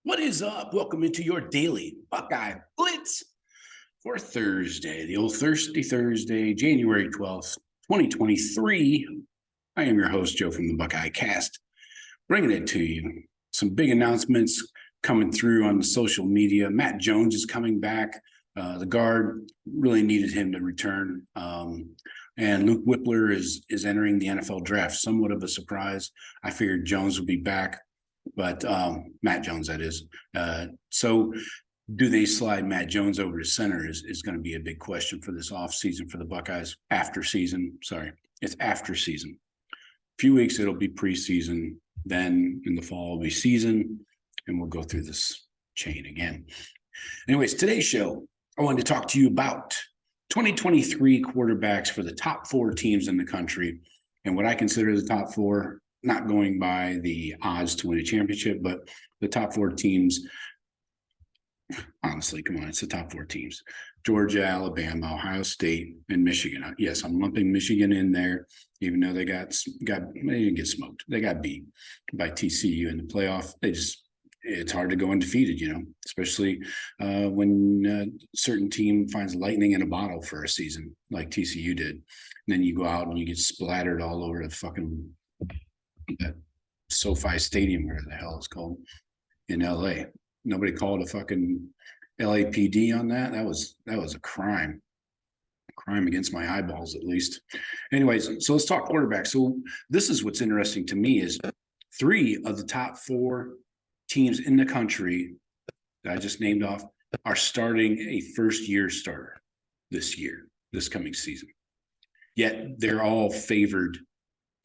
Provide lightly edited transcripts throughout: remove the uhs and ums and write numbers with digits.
What is up? Welcome into your daily Buckeye Blitz for Thursday, the old Thirsty Thursday, January 12th, 2023. I am your host, Joe from the Buckeye Cast, bringing it to you. Some big announcements coming through on the social media. Matt Jones is coming back. The guard really needed him to return. And Luke Whippler is entering the NFL draft. Somewhat of a surprise. I figured Jones would be back. But Matt Jones, that is. So do they slide Matt Jones over to center is going to be a big question for this offseason for the Buckeyes. After season. It's after season. A few weeks, it'll be preseason. Then in the fall, it'll be season. And we'll go through this chain again. Anyways, today's show, I wanted to talk to you about 2023 quarterbacks for the top four teams in the country. And what I consider the top four, not going by the odds to win a championship, but the top four teams. Honestly, come on, it's the top four teams: Georgia, Alabama, Ohio State, and Michigan. Yes, I'm lumping Michigan in there, even though they didn't get smoked. They got beat by TCU in the playoff. It's hard to go undefeated, especially when a certain team finds lightning in a bottle for a season like TCU did. And then you go out and you get splattered all over the fucking that SoFi Stadium, where the hell it's called, in LA. Nobody called a fucking LAPD on that. That was a crime. A crime against my eyeballs, at least. Anyways, so let's talk quarterback. So this is what's interesting to me is 3 of the top 4 teams in the country that I just named off are starting a first-year starter this coming season. Yet they're all favored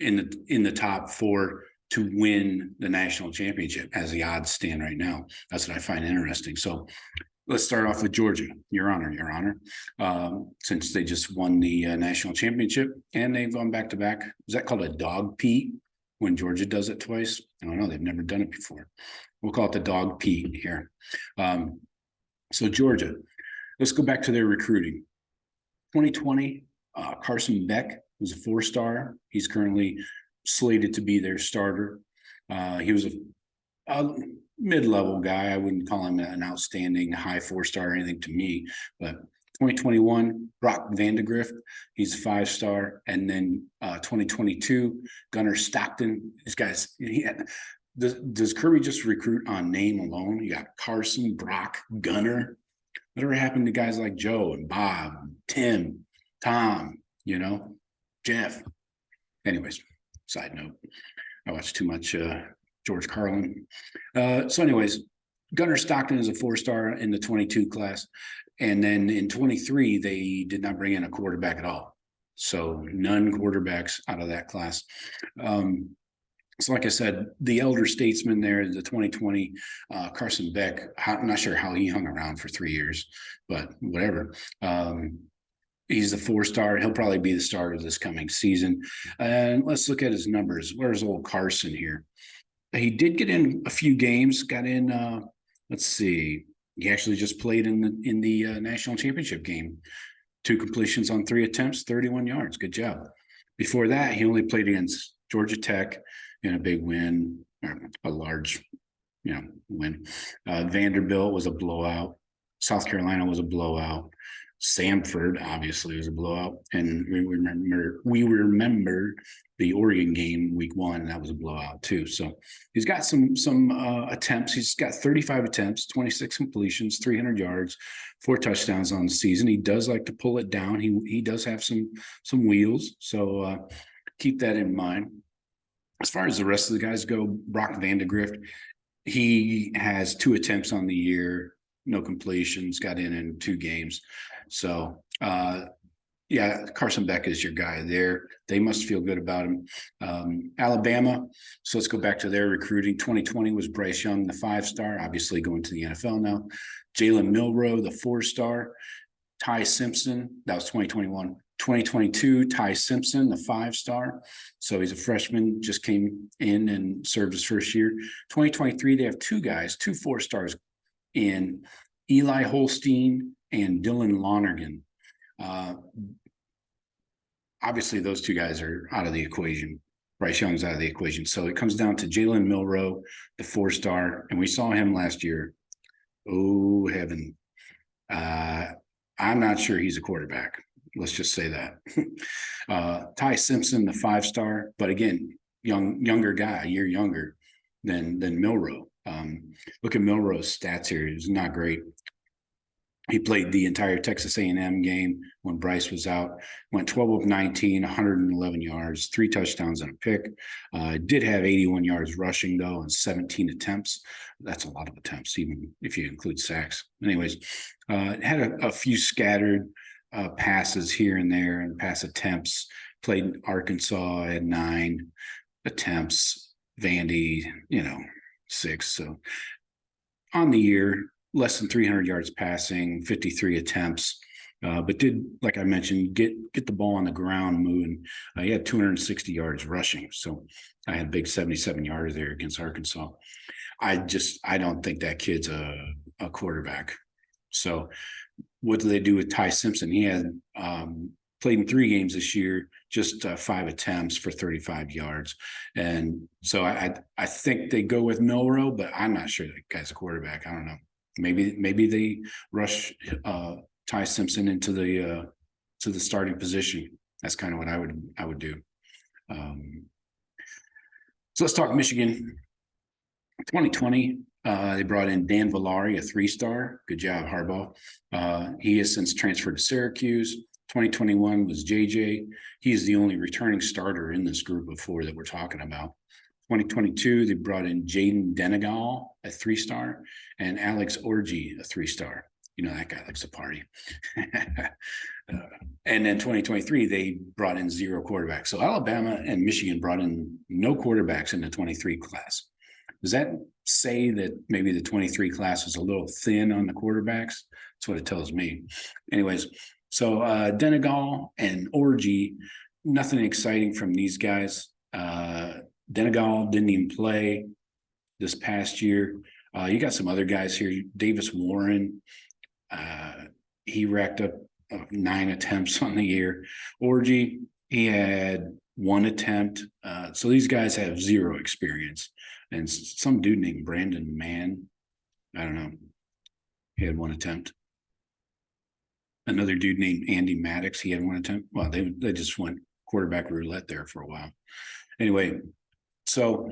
in the top 4 to win the national championship as the odds stand right now. That's what I find interesting. So let's start off with Georgia. Your Honor. Since they just won the national championship and they've gone back-to-back. Is that called a dog Pete when Georgia does it twice? I don't know. They've never done it before. We'll call it the dog Pete here. So Georgia, let's go back to their recruiting. 2020, Carson Beck was a 4-star. He's currently slated to be their starter. He was a mid-level guy. I wouldn't call him an outstanding high 4-star or anything to me. But 2021, Brock Vandagriff, he's a 5-star. And then 2022, Gunner Stockton. These guys, does Kirby just recruit on name alone? You got Carson, Brock, Gunner. Whatever happened to guys like Joe and Bob, Tim, Tom, Jeff? Anyways, side note, I watched too much George Carlin. So anyways, Gunner Stockton is a 4-star in the 22 class. And then in 23, they did not bring in a quarterback at all. So none quarterbacks out of that class. So like I said, the elder statesman there, the 2020 Carson Beck, I'm not sure how he hung around for 3 years, but whatever. He's a 4-star. He'll probably be the starter this coming season. And let's look at his numbers. Where's old Carson here? He did get in a few games. Got in. Let's see. He actually just played in the national championship game. 2 completions on 3 attempts, 31 yards. Good job. Before that, he only played against Georgia Tech in a big win, or a large, win. Vanderbilt was a blowout. South Carolina was a blowout. Samford obviously was a blowout, and we remember the Oregon game week 1, and that was a blowout too. So he's got some attempts. He's got 35 attempts, 26 completions, 300 yards, 4 touchdowns on the season. He does like to pull it down. He does have some wheels, so keep that in mind. As far as the rest of the guys go, Brock Vandagriff, he has 2 attempts on the year, no completions, got in 2 games. So, Carson Beck is your guy there. They must feel good about him. Alabama, so let's go back to their recruiting. 2020 was Bryce Young, the 5-star, obviously going to the NFL now. Jalen Milroe, the 4-star. Ty Simpson, that was 2021. 2022, Ty Simpson, the 5-star. So he's a freshman, just came in and served his first year. 2023, they have 2 guys, 2 4-stars in Eli Holstein and Dylan Lonergan. Obviously, those 2 guys are out of the equation Bryce Young's out of the equation. So it comes down to Jalen Milroe, the 4-star, and we saw him last year. Oh, heaven. I'm not sure he's a quarterback. Let's just say that. Ty Simpson, the 5-star, but again, younger guy, a year younger than Milroe. Look at Milroe's stats here. It's not great. He played the entire Texas A&M game when Bryce was out, went 12 of 19, 111 yards, 3 touchdowns and a pick. Did have 81 yards rushing, though, and 17 attempts. That's a lot of attempts, even if you include sacks. Anyways, had a few scattered passes here and there and pass attempts. Played Arkansas, had 9 attempts. Vandy, 6. So on the year, less than 300 yards passing, 53 attempts, but did, like I mentioned, get the ball on the ground moving. He had 260 yards rushing. So I had a big 77 yards there against Arkansas. I don't think that kid's a quarterback. So what do they do with Ty Simpson? He had played in 3 games this year, just 5 attempts for 35 yards. And so I think they go with Milroe, but I'm not sure that guy's a quarterback. I don't know. Maybe they rush Ty Simpson into the starting position. That's kind of what I would do. So let's talk Michigan. 2020, they brought in Dan Villari, a 3-star. Good job, Harbaugh. He has since transferred to Syracuse. 2021 was JJ. He's the only returning starter in this group of 4 that we're talking about. 2022, they brought in Jayden Denegal, a 3-star, and Alex Orji, a 3-star. That guy likes to party. And then 2023, they brought in 0 quarterbacks. So Alabama and Michigan brought in no quarterbacks in the 23 class. Does that say that maybe the 23 class is a little thin on the quarterbacks? That's what it tells me. Anyways, so Denegal and Orji, nothing exciting from these guys. Denegal didn't even play this past year. You got some other guys here. Davis Warren, he racked up 9 attempts on the year. Orji, he had 1 attempt. So these guys have 0 experience. And some dude named Brandon Mann, I don't know, he had 1 attempt. Another dude named Andy Maddox, he had 1 attempt. Well, they just went quarterback roulette there for a while. Anyway, so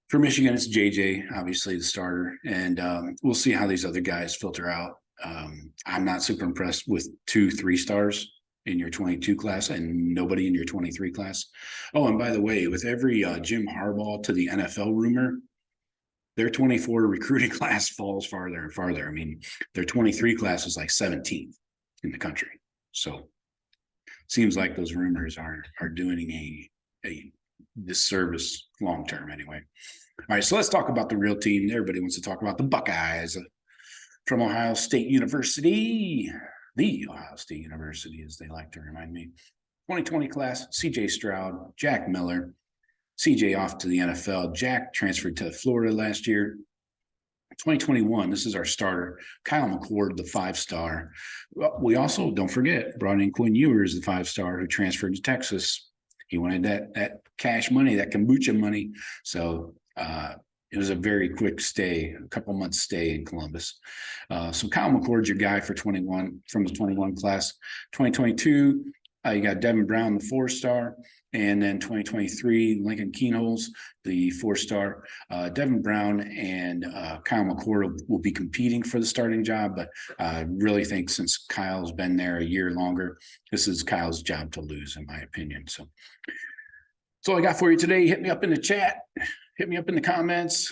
for Michigan, it's JJ, obviously the starter, and we'll see how these other guys filter out. I'm not super impressed with 2 3-stars in your 22 class and nobody in your 23 class. Oh, and by the way, with every Jim Harbaugh to the NFL rumor, their 24 recruiting class falls farther and farther. I mean, their 23 class is like 17th in the country. So seems like those rumors are doing a disservice long term anyway. All right, so let's talk about the real team. Everybody wants to talk about the Buckeyes from Ohio State University. The Ohio State University, as they like to remind me. 2020 class, C.J. Stroud, Jack Miller. C.J. off to the NFL. Jack transferred to Florida last year. 2021, this is our starter, Kyle McCord, the 5-star. We also, don't forget, brought in Quinn Ewers, the 5-star, who transferred to Texas. He wanted that cash money, that kombucha money. So it was a very quick stay, a couple months stay in Columbus. So Kyle McCord's your guy for 21 from the 21 class. 2022, you got Devin Brown, the 4-star. And then 2023, Lincoln Kienholz, the 4-star. Devin Brown and Kyle McCord will be competing for the starting job, but I really think since Kyle's been there a year longer, this is Kyle's job to lose, in my opinion. So that's all I got for you today. Hit me up in the chat. Hit me up in the comments.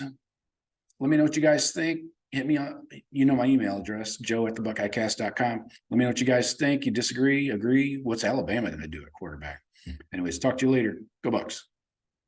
Let me know what you guys think. Hit me up. You know my email address, joe@thebuckeyecast.com. Let me know what you guys think. You disagree, agree? What's Alabama going to do at quarterback? Anyways, talk to you later. Go Bucks.